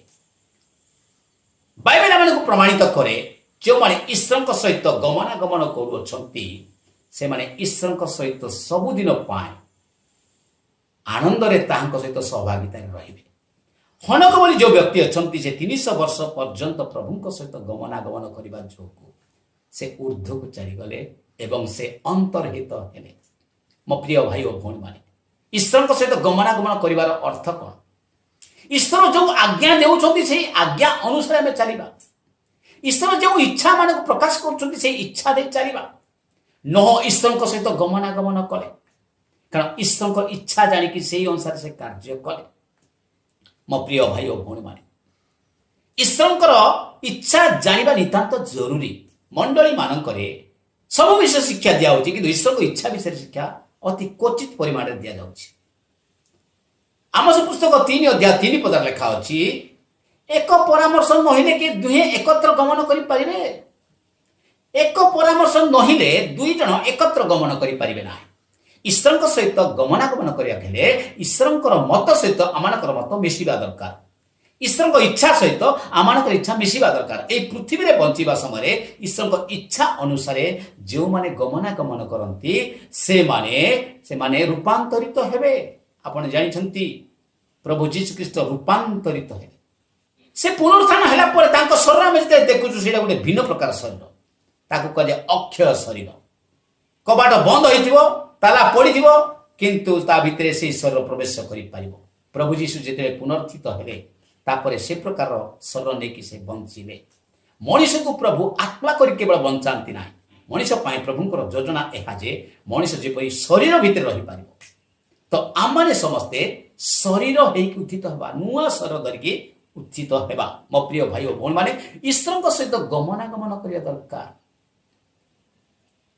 Speaker 1: ବାଇବେଲ ଆମକୁ ପ୍ରମାଣିତ କରେ, ଯେଉଁମାନେ ଈଶ୍ୱରଙ୍କ ସହିତ ଗମନାଗମନ କରୁଅଛନ୍ତି ସେମାନେ ଈଶ୍ୱରଙ୍କ ସହିତ ସବୁଦିନ ପାଇଁ ଆନନ୍ଦରେ ତାହାଙ୍କ ସହିତ ସହଭାଗିତାରେ ରହିବେ। ହନୋକ ବୋଲି ଯେଉଁ ବ୍ୟକ୍ତି ଅଛନ୍ତି, ସେ 300 ବର୍ଷ ପର୍ଯ୍ୟନ୍ତ ପ୍ରଭୁଙ୍କ ସହିତ ଗମନାଗମନ କରିବା ଯୋଗୁଁ ସେ ଊର୍ଦ୍ଧ୍ୱକୁ ଚାଲିଗଲେ ଏବଂ ସେ ଅନ୍ତର୍ହିତ ହେଲେ। ମୋ ପ୍ରିୟ ଭାଇ ଓ ଭଉଣୀମାନେ, ଈଶ୍ୱରଙ୍କ ସହିତ ଗମନାଗମନ କରିବାର ଅର୍ଥ କ'ଣ? ଈଶ୍ୱର ଯେଉଁ ଆଜ୍ଞା ଦେଉଛନ୍ତି ସେହି ଆଜ୍ଞା ଅନୁସାରେ ଆମେ ଚାଲିବା। ଈଶ୍ୱର ଯେଉଁ ଇଚ୍ଛା ମାନଙ୍କୁ ପ୍ରକାଶ କରୁଛନ୍ତି ସେହି ଇଚ୍ଛା ଦେଇ ଚାଲିବା। ଈଶ୍ୱରଙ୍କ ସହିତ ଗମନାଗମନ କଲେ, କାରଣ ଈଶ୍ୱରଙ୍କ ଇଚ୍ଛା ଜାଣିକି ସେହି ଅନୁସାରେ ସେ କାର୍ଯ୍ୟ କଲେ। ମୋ ପ୍ରିୟ ଭାଇ ଓ ଭଉଣୀମାନେ, ଈଶ୍ୱରଙ୍କର ଇଚ୍ଛା ଜାଣିବା ନିତାନ୍ତ ଜରୁରୀ। ମଣ୍ଡଳୀ ମାନଙ୍କରେ ସବୁ ବିଷୟ ଶିକ୍ଷା ଦିଆଯାଉଛି, କିନ୍ତୁ ଈଶ୍ୱରଙ୍କ ଇଚ୍ଛା ବିଷୟରେ ଶିକ୍ଷା ଅତି କ୍ୱଚିତ ପରିମାଣରେ ଦିଆଯାଉଛି। ଆମୋସ ପୁସ୍ତକ 3:3 ଲେଖା ଅଛି, ଏକ ପରାମର୍ଶ ନହେଲେ କି ଦୁହେଁ ଏକତ୍ର ଗମନ କରିପାରିବେ। ଏକ ପରାମର୍ଶ ନହେଲେ ଦୁଇ ଜଣ ଏକତ୍ର ଗମନ କରିପାରିବେ ନାହିଁ। ଈଶ୍ୱରଙ୍କ ସହିତ ଗମନାଗମନ କରିବାକୁ ହେଲେ ଈଶ୍ୱରଙ୍କର ମତ ସହିତ ଆମମାନଙ୍କର ମତ ମିଶିବା ଦରକାର। ଈଶ୍ୱରଙ୍କ ଇଚ୍ଛା ସହିତ ଆମମାନଙ୍କର ଇଚ୍ଛା ମିଶିବା ଦରକାର। ଏହି ପୃଥିବୀରେ ବଞ୍ଚିବା ସମୟରେ ଈଶ୍ୱରଙ୍କ ଇଚ୍ଛା ଅନୁସାରେ ଯେଉଁମାନେ ଗମନାଗମନ କରନ୍ତି ସେମାନେ ରୂପାନ୍ତରିତ ହେବେ। ଆପଣ ଜାଣିଛନ୍ତି ପ୍ରଭୁ ଯୀଶୁଖ୍ରୀଷ୍ଟ ରୂପାନ୍ତରିତ ହେବେ। ସେ ପୁନରୁତ୍ଥାନ ହେଲା ପରେ ତାଙ୍କ ଶରୀର ଆମେ ଯେତେବେଳେ ଦେଖୁଛୁ ସେଇଟା ଗୋଟେ ଭିନ୍ନ ପ୍ରକାର ଶରୀର, ତାକୁ କୁହାଯାଏ ଅକ୍ଷୟ ଶରୀର। କବାଟ ବନ୍ଦ ହୋଇଥିବ, ତାଲା ପଡ଼ିଥିବ, କିନ୍ତୁ ତା ଭିତରେ ସେହି ଶରୀର ପ୍ରବେଶ କରିପାରିବ। ପ୍ରଭୁ ଯୀଶୁ ଯେତେବେଳେ ପୁନରୁତ୍ଥିତ ହେଲେ ତାପରେ ସେ ପ୍ରକାର ଶରୀର ନେଇକି ସେ ବଞ୍ଚିଲେ। ମଣିଷକୁ ପ୍ରଭୁ ଆତ୍ମା କରି କେବଳ ବଞ୍ଚାନ୍ତି ନାହିଁ, ମଣିଷ ପାଇଁ ପ୍ରଭୁଙ୍କର ଯୋଜନା ଏହା ଯେ ମଣିଷ ଯେପରି ଶରୀର ଭିତରେ ରହିପାରିବ। ତ ଆମମାନେ ସମସ୍ତେ ଶରୀର ହେଇକି ଉତ୍ଥିତ ହେବା, ନୂଆ ଶରୀର ଧରିକି ଉତ୍ଥିତ ହେବା। ମୋ ପ୍ରିୟ ଭାଇ ଓ ଭଉଣୀମାନେ, ଈଶ୍ୱରଙ୍କ ସହିତ ଗମନାଗମନ କରିବା ଦରକାର।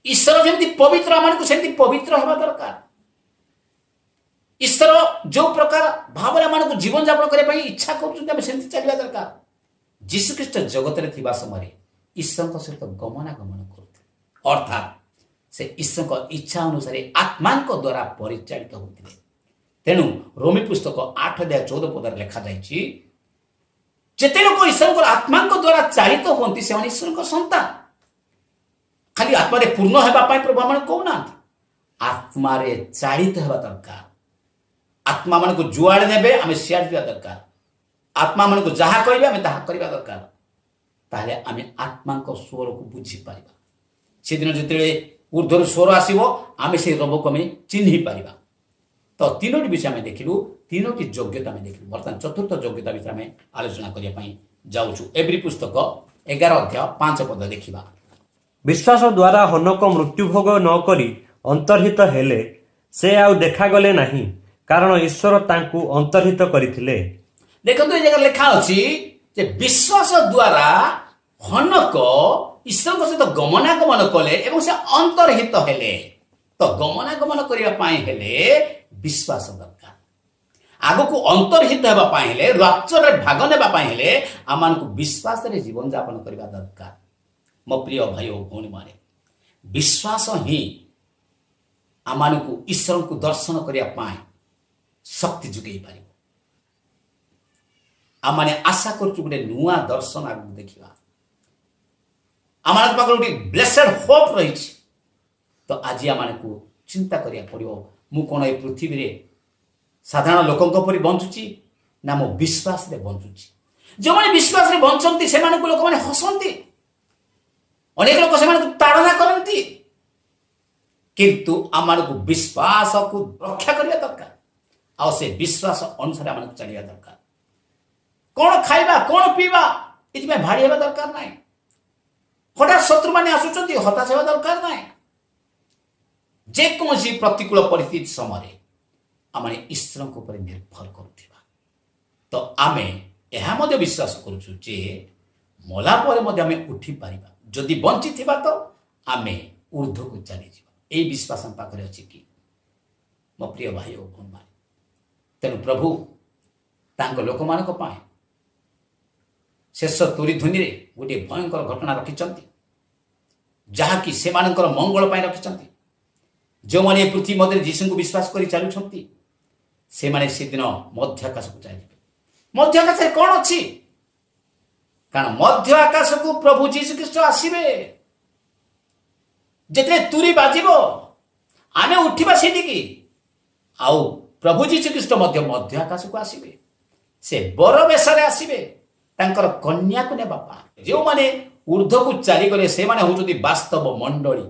Speaker 1: ଈଶ୍ୱର ଯେମିତି ପବିତ୍ର, ଆମମାନଙ୍କୁ ସେମିତି ପବିତ୍ର ହେବା ଦରକାର। ଈଶ୍ୱର ଯେଉଁ ପ୍ରକାର ଭାବରେ ଆମମାନଙ୍କୁ ଜୀବନଯାପନ କରିବା ପାଇଁ ଇଚ୍ଛା କରୁଛନ୍ତି ଆମେ ସେମିତି ଚାଲିବା ଦରକାର। ଯୀଶୁଖ୍ରୀଷ୍ଟ ଜଗତରେ ଥିବା ସମୟରେ ଈଶ୍ୱରଙ୍କ ସହିତ ଗମନାଗମନ କରୁଥିଲେ, ଅର୍ଥାତ୍ ସେ ଈଶ୍ୱରଙ୍କ ଇଚ୍ଛା ଅନୁସାରେ ଆତ୍ମାଙ୍କ ଦ୍ୱାରା ପରିଚାଳିତ ହେଉଥିଲେ। ତେଣୁ ରୋମୀ ପୁସ୍ତକ 8:14 ଲେଖାଯାଇଛି, ଯେତେ ଲୋକ ଈଶ୍ୱରଙ୍କର ଆତ୍ମାଙ୍କ ଦ୍ୱାରା ଚାଳିତ ହୁଅନ୍ତି ସେମାନେ ଈଶ୍ୱରଙ୍କ ସନ୍ତାନ। ଖାଲି ଆତ୍ମାରେ ପୂର୍ଣ୍ଣ ହେବା ପାଇଁ ପ୍ରଭୁ ଆମକୁ କହୁନାହାନ୍ତି, ଆତ୍ମାରେ ଚାଳିତ ହେବା ଦରକାର। ଆତ୍ମା ମାନଙ୍କୁ ଯୁଆଡ଼େ ନେବେ ଆମେ ସିଆଡ଼େ ଯିବା ଦରକାର। ଆତ୍ମା ମାନଙ୍କୁ ଯାହା କହିବେ ଆମେ ତାହା କରିବା ଦରକାର। ତାହେଲେ ଆମେ ଆତ୍ମାଙ୍କ ସ୍ୱରକୁ ବୁଝିପାରିବା। ସେଦିନ ଯେତେବେଳେ ଉର୍ଦ୍ଧ୍ୱରୁ ସ୍ୱର ଆସିବ ଆମେ ସେଇ ରବକୁ ଆମେ ଚିହ୍ନି ପାରିବା। ତ ତିନୋଟି ବିଷୟ ଆମେ ଦେଖିଲୁ, ତିନୋଟି ଯୋଗ୍ୟତା ଆମେ ଦେଖିଲୁ। ବର୍ତ୍ତମାନ ଚତୁର୍ଥ ଯୋଗ୍ୟତା ବିଷୟରେ ଆମେ ଆଲୋଚନା କରିବା ପାଇଁ ଯାଉଛୁ। ଏବ୍ରୀ ପୁସ୍ତକ 11:5 ଦେଖିବା।
Speaker 2: ବିଶ୍ୱାସ ଦ୍ୱାରା ହନୋକ ମୃତ୍ୟୁଭୋଗ ନ କରି ଅନ୍ତର୍ହିତ ହେଲେ ସେ ଆଉ ଦେଖାଗଲେ ନାହିଁ, କାରଣ ଈଶ୍ୱର ତାଙ୍କୁ ଅନ୍ତର୍ହିତ କରିଥିଲେ।
Speaker 1: ଦେଖନ୍ତୁ ଏ ଜାଗାରେ ଲେଖା ଅଛି ଯେ ବିଶ୍ୱାସ ଦ୍ୱାରା ହନୋକ ଈଶ୍ୱରଙ୍କ ସହିତ ଗମନାଗମନ କଲେ ଏବଂ ସେ ଅନ୍ତର୍ହିତ ହେଲେ। ତ ଗମନାଗମନ କରିବା ପାଇଁ ହେଲେ ବିଶ୍ୱାସ ଦରକାର। ଆଗକୁ ଅନ୍ତର୍ହିତ ହେବା ପାଇଁ ହେଲେ, ରାପ୍ଚରରେ ଭାଗ ନେବା ପାଇଁ ହେଲେ ଆମମାନଙ୍କୁ ବିଶ୍ୱାସରେ ଜୀବନଯାପନ କରିବା ଦରକାର। ମୋ ପ୍ରିୟ ଭାଇ ଓ ଭଉଣୀମାନେ, ବିଶ୍ୱାସ ହିଁ ଆମମାନଙ୍କୁ ଈଶ୍ୱରଙ୍କୁ ଦର୍ଶନ କରିବା ପାଇଁ ଶକ୍ତି ଯୋଗାଇ ପାରିବ। ଆମମାନେ ଆଶା କରୁଛୁ ଗୋଟେ ନୂଆ ଦର୍ଶନ ଆଗକୁ ଦେଖିବା। ଆମମାନଙ୍କ ପାଖରେ ଗୋଟେ ବ୍ଲେସେଡ୍ ହୋପ୍ ରହିଛି। ତ ଆଜି ଆମମାନଙ୍କୁ ଚିନ୍ତା କରିବାକୁ ପଡ଼ିବ, ମୁଁ କ'ଣ ଏ ପୃଥିବୀରେ ସାଧାରଣ ଲୋକଙ୍କ ପରି ବଞ୍ଚୁଛି ନା ମୋ ବିଶ୍ୱାସରେ ବଞ୍ଚୁଛି। ଯେଉଁମାନେ ବିଶ୍ୱାସରେ ବଞ୍ଚନ୍ତି ସେମାନଙ୍କୁ ଲୋକମାନେ ହସନ୍ତି, ଅନେକ ଲୋକ ସେମାନଙ୍କୁ ତାଡ଼ନା କରନ୍ତି। କିନ୍ତୁ ଆମମାନଙ୍କୁ ବିଶ୍ୱାସକୁ ରକ୍ଷା କରିବା ଦରକାର, ଆଉ ସେ ବିଶ୍ୱାସ ଅନୁସାରେ ଆମମାନଙ୍କୁ ଚାଲିବା ଦରକାର। କ'ଣ ଖାଇବା, କ'ଣ ପିଇବା, ଏଥିପାଇଁ ଭାଡ଼ି ହେବା ଦରକାର ନାହିଁ। ହଠାତ୍ ଶତ୍ରୁମାନେ ଆସୁଛନ୍ତି, ହତାଶ ହେବା ଦରକାର ନାହିଁ। ଯେକୌଣସି ପ୍ରତିକୂଳ ପରିସ୍ଥିତି ସମୟରେ ଆମେ ଈଶ୍ୱରଙ୍କ ଉପରେ ନିର୍ଭର କରୁଥିବା, ତ ଆମେ ଏହା ମଧ୍ୟ ବିଶ୍ୱାସ କରୁଛୁ ଯେ ମଲା ପରେ ମଧ୍ୟ ଆମେ ଉଠିପାରିବା। ଯଦି ବଞ୍ଚିଥିବା ତ ଆମେ ଉର୍ଦ୍ଧ୍ୱକୁ ଚାଲିଯିବା। ଏହି ବିଶ୍ୱାସ ଆମ ପାଖରେ ଅଛି କି ମୋ ପ୍ରିୟ ଭାଇ ଓ ଭଉଣୀମାନେ? ତେଣୁ ପ୍ରଭୁ ତାଙ୍କ ଲୋକମାନଙ୍କ ପାଇଁ ଶେଷ ତୁରି ଧ୍ୱନିରେ ଗୋଟିଏ ଭୟଙ୍କର ଘଟଣା ରଖିଛନ୍ତି, ଯାହାକି ସେମାନଙ୍କର ମଙ୍ଗଳ ପାଇଁ ରଖିଛନ୍ତି। ଯେଉଁମାନେ ଏ ପୃଥିବୀ ମଧ୍ୟରେ ଯୀଶୁଙ୍କୁ ବିଶ୍ୱାସ କରି ଚାଲୁଛନ୍ତି ସେମାନେ ସେଦିନ ମଧ୍ୟ ଆକାଶକୁ ଚାଲିଯିବେ। ମଧ୍ୟ ଆକାଶରେ କ'ଣ ଅଛି? କାରଣ ମଧ୍ୟ ଆକାଶକୁ ପ୍ରଭୁ ଯୀଶୁ ଖ୍ରୀଷ୍ଟ ଆସିବେ। ଯେତେବେଳେ ତୁରି ବାଜିବ ଆମେ ଉଠିବା ସେଠିକି, ଆଉ ପ୍ରଭୁ ଯୀଶୁ ଖ୍ରୀଷ୍ଟ ମଧ୍ୟ ଆକାଶକୁ ଆସିବେ। ସେ ବର ବେଶରେ ଆସିବେ ତାଙ୍କର କନ୍ୟାକୁ ନେବା ପାଇଁ। ଯେଉଁମାନେ ଉର୍ଦ୍ଧ୍ୱକୁ ଚାଲିଗଲେ ସେମାନେ ହେଉଛନ୍ତି ବାସ୍ତବ ମଣ୍ଡଳୀ।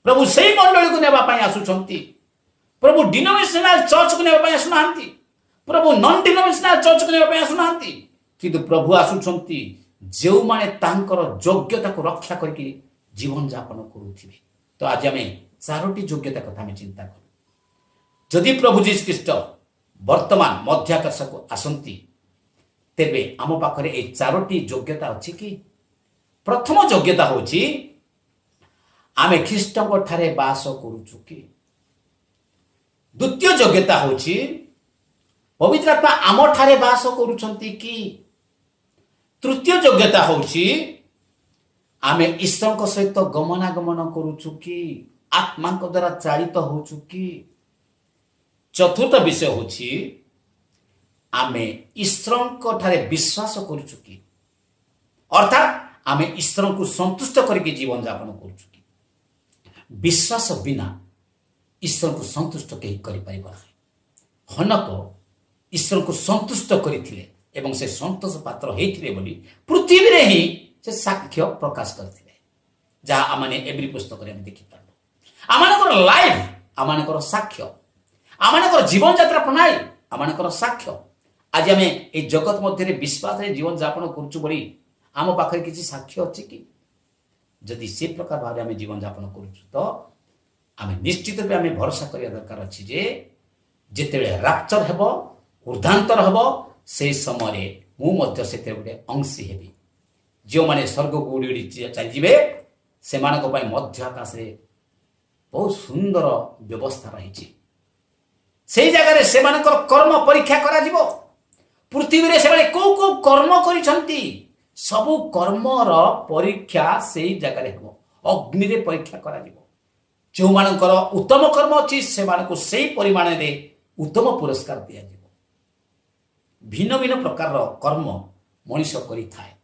Speaker 1: ପ୍ରଭୁ ସେଇ ମଣ୍ଡଳୀକୁ ନେବା ପାଇଁ ଆସୁଛନ୍ତି। ପ୍ରଭୁ ଡିନୋମିନେସନାଲ ଚର୍ଚ୍ଚକୁ ନେବା ପାଇଁ ଆସୁନାହାନ୍ତି, ପ୍ରଭୁ ନନ୍ ଡିନୋମିନେସନାଲ ଚର୍ଚ୍ଚକୁ ନେବା ପାଇଁ ଆସୁନାହାନ୍ତି, କିନ୍ତୁ ପ୍ରଭୁ ଆସୁଛନ୍ତି ଯେଉଁମାନେ ତାଙ୍କର ଯୋଗ୍ୟତାକୁ ରକ୍ଷା କରିକି ଜୀବନଯାପନ କରୁଥିବେ। ତ ଆଜି ଆମେ ଚାରୋଟି ଯୋଗ୍ୟତା କଥା ଆମେ ଚିନ୍ତା କରୁ। ଯଦି ପ୍ରଭୁ ଯୀଶୁ ଖ୍ରୀଷ୍ଟ ବର୍ତ୍ତମାନ ମଧ୍ୟ ଆକାଶକୁ ଆସନ୍ତି, ତେବେ ଆମ ପାଖରେ এই ଚାରୋଟି ଯୋଗ୍ୟତା ଅଛି କି? ପ୍ରଥମ ଯୋଗ୍ୟତା ହେଉଛି ଆମେ ଖ୍ରୀଷ୍ଟଙ୍କ ଠାରେ ବାସ କରୁଛୁ କି? ଦ୍ୱିତୀୟ ଯୋଗ୍ୟତା ହେଉଛି ପବିତ୍ର ଆତ୍ମା ଆମ ଠାରେ ବାସ କରୁଛନ୍ତି କି? ତୃତୀୟ ଯୋଗ୍ୟତା ହେଉଛି ଆମେ ଈଶ୍ୱରଙ୍କ ସହିତ ଗମନାଗମନ କରୁଛୁ କି? ଆତ୍ମାଙ୍କ ଦ୍ୱାରା ଚାଳିତ ହେଉଛୁ କି? ଚତୁର୍ଥ ବିଷୟ ହେଉଛି ଆମେ ଈଶ୍ୱରଙ୍କ ଠାରେ ବିଶ୍ୱାସ କରୁଛୁ କି? ଅର୍ଥାତ୍ ଆମେ ଈଶ୍ୱରଙ୍କୁ ସନ୍ତୁଷ୍ଟ କରିକି ଜୀବନଯାପନ କରୁଛୁ କି? ବିଶ୍ୱାସ ବିନା ଈଶ୍ୱରଙ୍କୁ ସନ୍ତୁଷ୍ଟ କେହି କରିପାରିବ ନାହିଁ। ହନୋକ ଈଶ୍ୱରଙ୍କୁ ସନ୍ତୁଷ୍ଟ କରିଥିଲେ ଏବଂ ସେ ସନ୍ତୋଷ ପାତ୍ର ହେଇଥିଲେ ବୋଲି ପୃଥିବୀରେ ହିଁ ସେ ସାକ୍ଷ୍ୟ ପ୍ରକାଶ କରିଥିଲେ, ଯାହା ଆମେ ଏବ୍ରୀ ପୁସ୍ତକରେ ଆମେ ଦେଖିପାରିବୁ। ଆମମାନଙ୍କର ଲାଇଫ୍ ଆମମାନଙ୍କର ସାକ୍ଷ୍ୟ, ଆମମାନଙ୍କର ଜୀବନଯାତ୍ରା ପ୍ରଣାଳୀ ଆମମାନଙ୍କର ସାକ୍ଷ୍ୟ। ଆଜି ଆମେ এই ଜଗତ ମଧ୍ୟରେ ବିଶ୍ୱାସରେ ଜୀବନଯାପନ କରୁଛୁ ବୋଲି ଆମ ପାଖରେ କିଛି ସାକ୍ଷ୍ୟ ଅଛି କି? ଯଦି ସେ ପ୍ରକାର ଭାବରେ ଆମେ ଜୀବନଯାପନ କରୁଛୁ ତ ଆମେ ନିଶ୍ଚିତ ରୂପେ ଆମେ ଭରସା କରିବା ଦରକାର ଅଛି ଯେ ଯେତେବେଳେ ରାପ୍ଚର ହେବ, ଉର୍ଦ୍ଧାନ୍ତର ହେବ, ସେହି ସମୟରେ ମୁଁ ମଧ୍ୟ ସେଥିରେ ଗୋଟେ ଅଂଶୀ ହେବି। ଯେଉଁମାନେ ସ୍ୱର୍ଗକୁ ଉଡ଼ି ଉଡ଼ି ଚାଲିଯିବେ ସେମାନଙ୍କ ପାଇଁ ମଧ୍ୟ ଆକାଶରେ ବହୁତ ସୁନ୍ଦର ବ୍ୟବସ୍ଥା ରହିଛି। ସେହି ଜାଗାରେ ସେମାନଙ୍କର କର୍ମ ପରୀକ୍ଷା କରାଯିବ। ପୃଥିବୀରେ ସେମାନେ କୋଉ କୋଉ କର୍ମ କରିଛନ୍ତି ସବୁ କର୍ମର ପରୀକ୍ଷା ସେହି ଜାଗାରେ ହେବ, ଅଗ୍ନିରେ ପରୀକ୍ଷା କରାଯିବ। ଯେଉଁମାନଙ୍କର ଉତ୍ତମ କର୍ମ ଅଛି ସେମାନଙ୍କୁ ସେହି ପରିମାଣରେ उत्तम पुरस्कार दिज्व भिन्न भिन्न प्रकार कर्म मनीष करें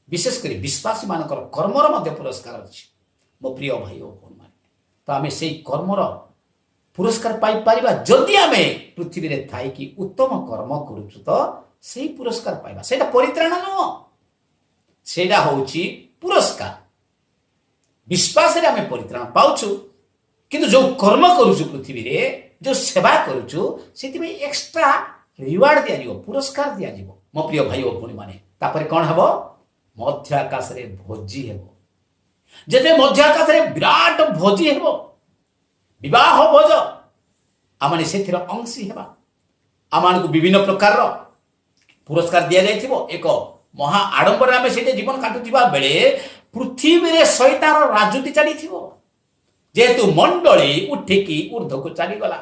Speaker 1: विशेषकर विश्वासी मान कर्मर मध्य पुरस्कार अच्छी मो प्रिय भाई और भौणी मैंने तो आम से कर्मर पुरस्कार पाइपर जदि आम पृथ्वी में थी उत्तम कर्म करुचु तो से पुरस्कार पाइबा से परित्राण नुह से पुरस्कार विश्वास आम परित्राण पाचु किंतु जो कर्म करुचु पृथ्वी रे जो सेवा करुचु से एक्स्ट्रा रिवार्ड दिज्व पुरस्कार दिज्व मो प्रिय भाई और भौणी मैंने तापर कौन हम मध्य आकाश में भोजी हेब जते मध्य आकाश में विराट भोजी हेब विवाह भोज आम से अंशी हेबा आम विभिन्न प्रकार पुरस्कार दि जाइथिबो एक महा आडंबर आम से जीवन काटुवा बेले पृथ्वी में शैतान राजनीति चली जेहेतु मंडली उठिकी ऊर्ध्व को चलीगला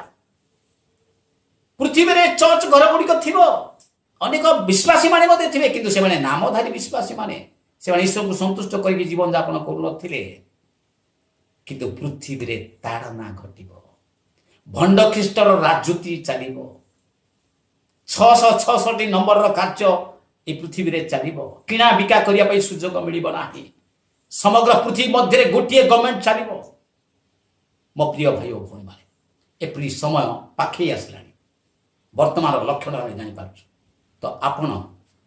Speaker 1: पृथ्वी में चर्च घर गुड़िक थी अनेक विश्वासी माने थे किंतु से नामधारी विश्वासी माने ईश्वर को संतुष्ट कर जीवन यापन करुनथिले किंतु पृथ्वी में ताड़ना घटिब भंड ख्रीष्टर राजनीति चलिब 666 नंबर कार्य ये पृथ्वी में चलिब किणा बिका करने सुजोग मिलना समग्र पृथ्वी मध्य गोटे गवर्नमेंट चलिब मो प्रिय भाई और भौणी मैंने एपरी समय पाखे आसला वर्तमान लक्षण आम जापर तो आपण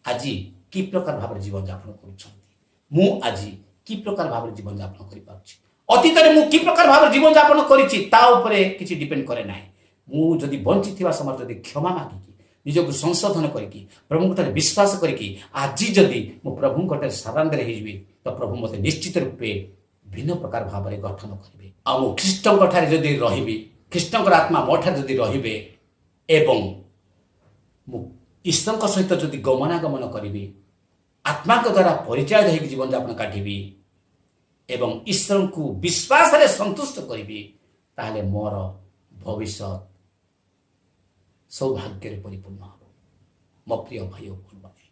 Speaker 1: आज कि प्रकार भाव जीवन यापन कर आज कि प्रकार भाव जीवन यापन कर अतीत में कि प्रकार भाव जीवन यापन कर डिपेंड करे ना मुझे बंची समय जब क्षमा मागिकी निजक संशोधन करके प्रभु विश्वास करके आज जदि मु प्रभु शरणागत होइबे तो प्रभु मते निश्चित रूपे भिन्न प्रकार भाव में गठन करेंगे आ मु ख्रीष्टों जदि रही ख्रीष्टों आत्मा मो ठार जदि रही एवं मु ईश्वर सहित जदि गमनागमन करी आत्मा द्वारा परिचय हो जीवन यापन काटिबी एवं ईश्वर को विश्वास रे संतुष्ट करी ताहले मोर भविष्य सौभाग्य परिपूर्ण हम मो प्रिय भाई और भौणी मैंने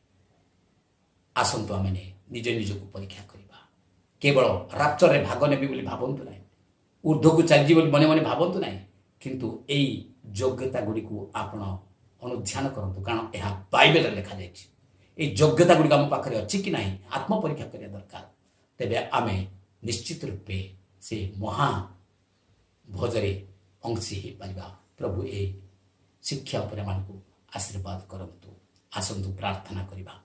Speaker 1: आसतु आम निज निज को परीक्षा करवा केवल राप्चर रे भाग नेबी बोली भावंतु ना ऊर्ध्व को चलजी बोली मने मने भावंतु ना किंतु एई योग्यता गुडी को आपण अनुध्यान करंतु कारण यह बाइबल लिखा जाए योग्यता गुड़ी आम पाखे अच्छी कि ना आत्म परीक्षा करने दरकार तेरे आम निश्चित रूपे से महा भोजरे अंशी हो पार प्रभु ए शिक्षा पर आशीर्वाद करंतु आसतु प्रार्थना करवा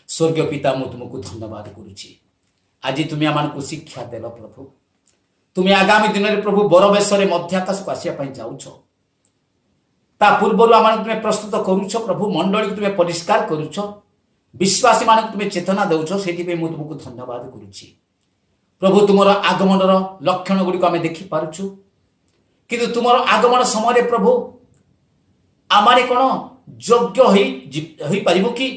Speaker 1: स्वर्गीय पिता मु तुमको धन्यवाद करुच्ची आज तुम्हें आम शिक्षा देल प्रभु तुम्हें आगामी दिन में प्रभु बर बेश मध्याकाश को आसवाई जाऊछ ता पूर्वर आम तुम्हें प्रस्तुत करुच प्रभु मंडली को तुम्हें परिष्कार करुच विश्वासी मान तुम्हें चेतना देउछ से तुमको धन्यवाद करुच्ची प्रभु तुम आगमन लक्षण गुड़िक आम देखिपुँ किंतु तुम आगमन समय प्रभु आमारे कौन योग्य हो पार कि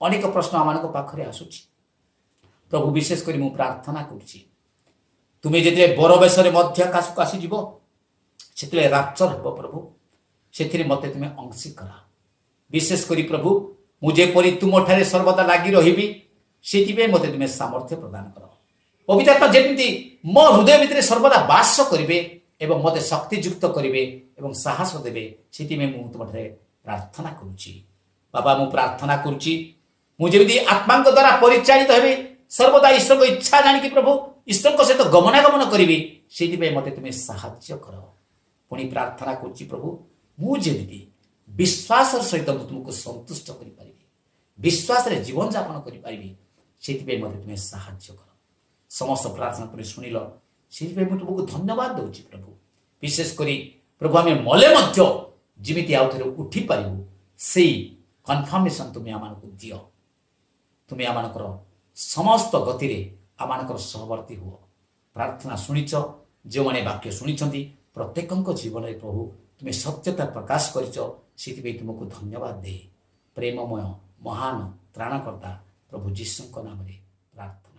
Speaker 1: अनेक प्रश्न आम पाखे आसूची प्रभु विशेषकर मु प्रार्थना करुच्ची तुम्हें जिते बर बेश मध्याकाश को आसीज से राप्चर हे प्रभु से मत तुम्हें अंशी करा विशेषकर प्रभु मुझे तुम ठारे सर्वदा लगी रही से मत तुम्हें सामर्थ्य प्रदान कर पवित्र आत्मा जमी मो हृदय भितर सर्वदा बास करेंगे एवं मत शक्तियुक्त करेंगे एवं साहस देवे से तुम प्रार्थना करुच्ची बाबा मु प्रार्थना करुच्ची मुझे आत्मा द्वारा परिचालित हे सर्वदा ईश्वर को इच्छा जाणी प्रभु ईश्वर सहित गमनागमन करी से मत तुम्हें साहाय्य कर पुणी प्रार्थना करुच्ची प्रभु मुझे विश्वास सहित तुमको संतुष्ट कर विश्वास रे जीवन यापन करी मत तुम्हें साहाय्य कर समस्त प्रार्थना कर शुणिल से तुमको धन्यवाद दूची प्रभु विशेषकर प्रभु आम मले जमी आउ थे उठी पारू से कन्फर्मेशन तुम्हें आम दियो तुम्हें आम समस्त गति आम सहवर्ती हुआ प्रार्थना शुणिच जो मैंने वाक्य शुणी प्रत्येक जीवन में प्रभु तुम्हें सत्यता प्रकाश कर तुमको धन्यवाद दे प्रेममय महान त्राणकर्ता प्रभु जीशु नाम प्रार्थना।